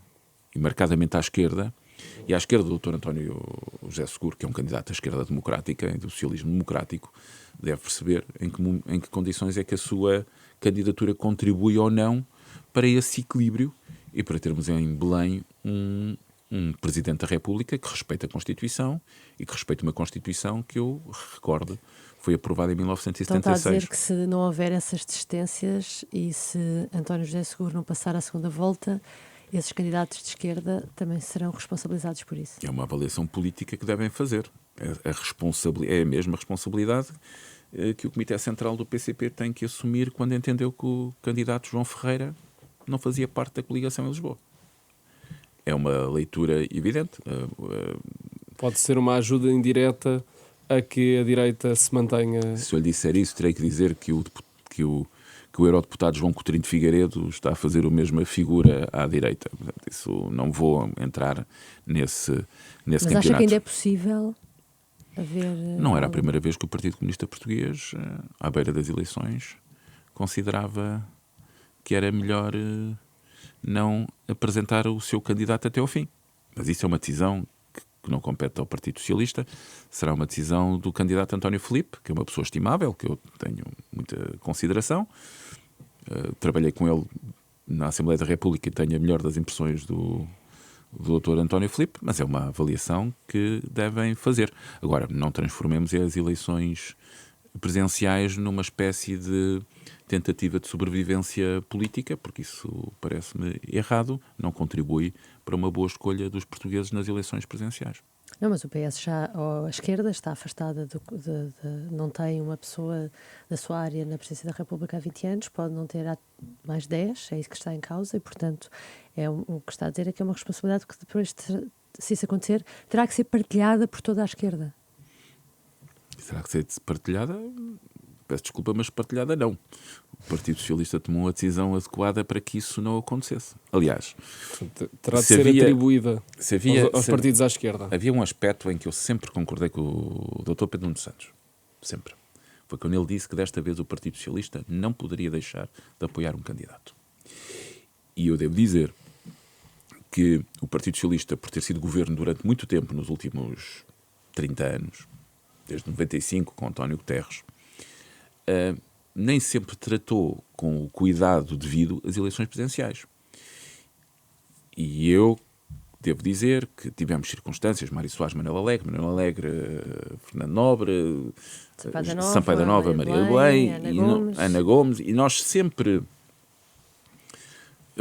e marcadamente à esquerda, e à esquerda do Dr. António José Seguro, que é um candidato à esquerda democrática, do socialismo democrático, deve perceber em que condições é que a sua candidatura contribui ou não para esse equilíbrio e para termos em Belém um Presidente da República que respeita a Constituição e que respeita uma Constituição que eu recordo foi aprovada em 1976.
Então está a dizer que se não houver essas desistências e se António José Seguro não passar à segunda volta, esses candidatos de esquerda também serão responsabilizados por isso.
É uma avaliação política que devem fazer. É a mesma responsabilidade que o Comitê Central do PCP tem que assumir quando entendeu que o candidato João Ferreira não fazia parte da coligação em Lisboa. É uma leitura evidente.
Pode ser uma ajuda indireta a que a direita se mantenha...
Se eu lhe disser isso, terei que dizer que o eurodeputado João Coutinho de Figueiredo está a fazer a mesma figura à direita. Portanto, isso não vou entrar nesse
Mas
campeonato.
acha que ainda é possível haver...
Não era a primeira vez que o Partido Comunista Português, à beira das eleições, considerava que era melhor não apresentar o seu candidato até ao fim. Mas isso é uma decisão que não compete ao Partido Socialista, será uma decisão do candidato António Filipe, que é uma pessoa estimável, que eu tenho muita consideração. Trabalhei com ele na Assembleia da República e tenho a melhor das impressões do Dr. António Filipe, mas é uma avaliação que devem fazer. Agora, não transformemos as eleições presidenciais numa espécie de tentativa de sobrevivência política, porque isso parece-me errado, não contribui para uma boa escolha dos portugueses nas eleições presidenciais.
Não, mas o PS já, ou a esquerda, está afastada, não tem uma pessoa da sua área na Presidência da República há 20 anos, pode não ter há mais 10, é isso que está em causa, e, portanto, o que está a dizer é que é uma responsabilidade que depois, se isso acontecer, terá que ser partilhada por toda a esquerda.
Será que ser partilhada? Peço desculpa, mas partilhada não. O Partido Socialista tomou uma decisão adequada para que isso não acontecesse. Aliás,
terá de ser atribuída aos partidos à esquerda.
Havia um aspecto em que eu sempre concordei com o Dr. Pedro Nuno Santos. Sempre. Foi quando ele disse que desta vez o Partido Socialista não poderia deixar de apoiar um candidato. E eu devo dizer que o Partido Socialista, por ter sido governo durante muito tempo, nos últimos 30 anos, desde 95, com António Guterres, nem sempre tratou com o cuidado devido as eleições presidenciais. E eu devo dizer que tivemos circunstâncias, Mário Soares, Manuel Alegre, Fernando Nobre, Sampaio da Nova, Maria Belém, Ana Gomes, e nós sempre,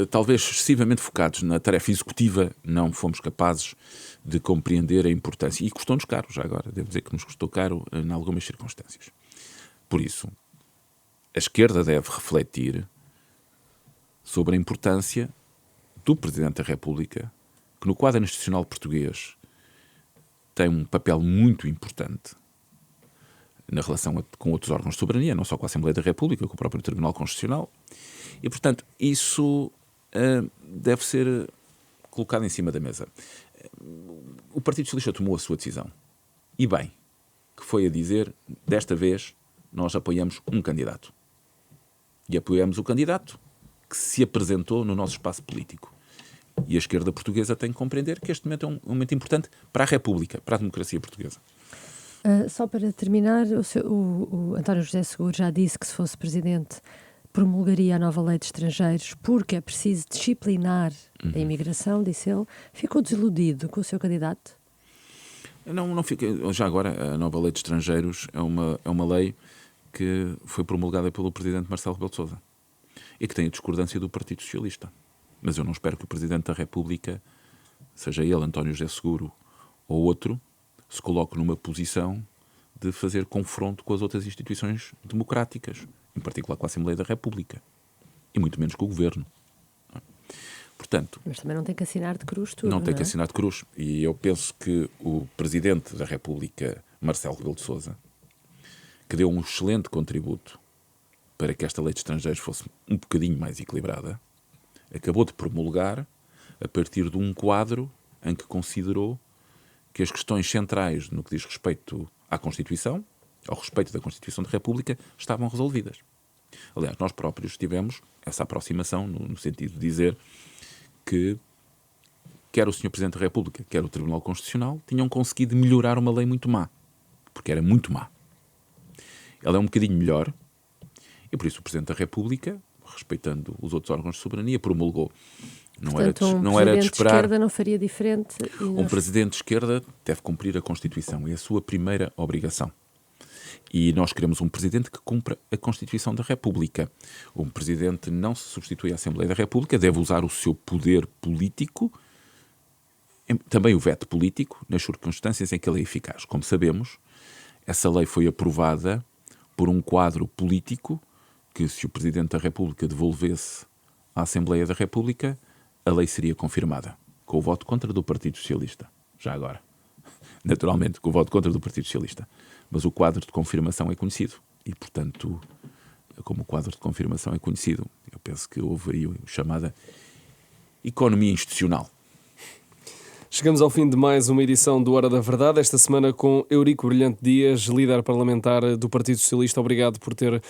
talvez excessivamente focados na tarefa executiva, não fomos capazes de compreender a importância. E custou-nos caro, já agora, devo dizer que nos custou caro em algumas circunstâncias. Por isso, a esquerda deve refletir sobre a importância do Presidente da República, que no quadro institucional português tem um papel muito importante na relação com outros órgãos de soberania, não só com a Assembleia da República, com o próprio Tribunal Constitucional. E, portanto, isso deve ser colocado em cima da mesa. O Partido Socialista tomou a sua decisão. E bem, que foi a dizer, desta vez, nós apoiamos um candidato. E apoiamos o candidato que se apresentou no nosso espaço político. E a esquerda portuguesa tem que compreender que este momento é um momento importante para a República, para a democracia portuguesa.
Só para terminar, o António José Seguro já disse que, se fosse presidente, promulgaria a nova lei de estrangeiros porque é preciso disciplinar a imigração, disse ele. Ficou desiludido com o seu candidato?
Não fica. Já agora, a nova lei de estrangeiros é uma lei que foi promulgada pelo presidente Marcelo Rebelo de Sousa e que tem a discordância do Partido Socialista. Mas eu não espero que o Presidente da República, seja ele, António José Seguro ou outro, se coloque numa posição de fazer confronto com as outras instituições democráticas, em particular com a Assembleia da República, e muito menos com o Governo. Portanto,
mas também não tem que assinar de cruz tudo,
não tem que assinar de cruz. E eu penso que o Presidente da República, Marcelo Rebelo de Sousa, que deu um excelente contributo para que esta lei de estrangeiros fosse um bocadinho mais equilibrada, acabou de promulgar a partir de um quadro em que considerou que as questões centrais no que diz respeito à Constituição, ao respeito da Constituição da República, estavam resolvidas. Aliás, nós próprios tivemos essa aproximação no sentido de dizer que quer o Sr. Presidente da República, quer o Tribunal Constitucional, tinham conseguido melhorar uma lei muito má, porque era muito má. Ela é um bocadinho melhor e por isso o Presidente da República, respeitando os outros órgãos de soberania, promulgou.
Portanto,
não era de esperar.
De esquerda não faria diferente.
Um presidente de esquerda deve cumprir a Constituição. É a sua primeira obrigação. E nós queremos um presidente que cumpra a Constituição da República. Um presidente não se substitui à Assembleia da República, deve usar o seu poder político, também o veto político, nas circunstâncias em que ele é eficaz. Como sabemos, essa lei foi aprovada por um quadro político que, se o Presidente da República devolvesse à Assembleia da República, a lei seria confirmada, com o voto contra do Partido Socialista. Já agora. Naturalmente, com o voto contra do Partido Socialista. Mas o quadro de confirmação é conhecido. E, portanto, como o quadro de confirmação é conhecido, eu penso que houve aí a chamada economia institucional.
Chegamos ao fim de mais uma edição do Hora da Verdade, esta semana com Eurico Brilhante Dias, líder parlamentar do Partido Socialista. Obrigado por ter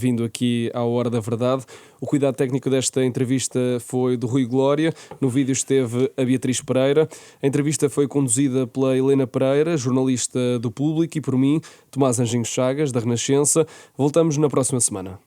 vindo aqui à Hora da Verdade. O cuidado técnico desta entrevista foi do Rui Glória, no vídeo esteve a Beatriz Pereira. A entrevista foi conduzida pela Helena Pereira, jornalista do Público, e por mim, Tomás Anjinho Chagas, da Renascença. Voltamos na próxima semana.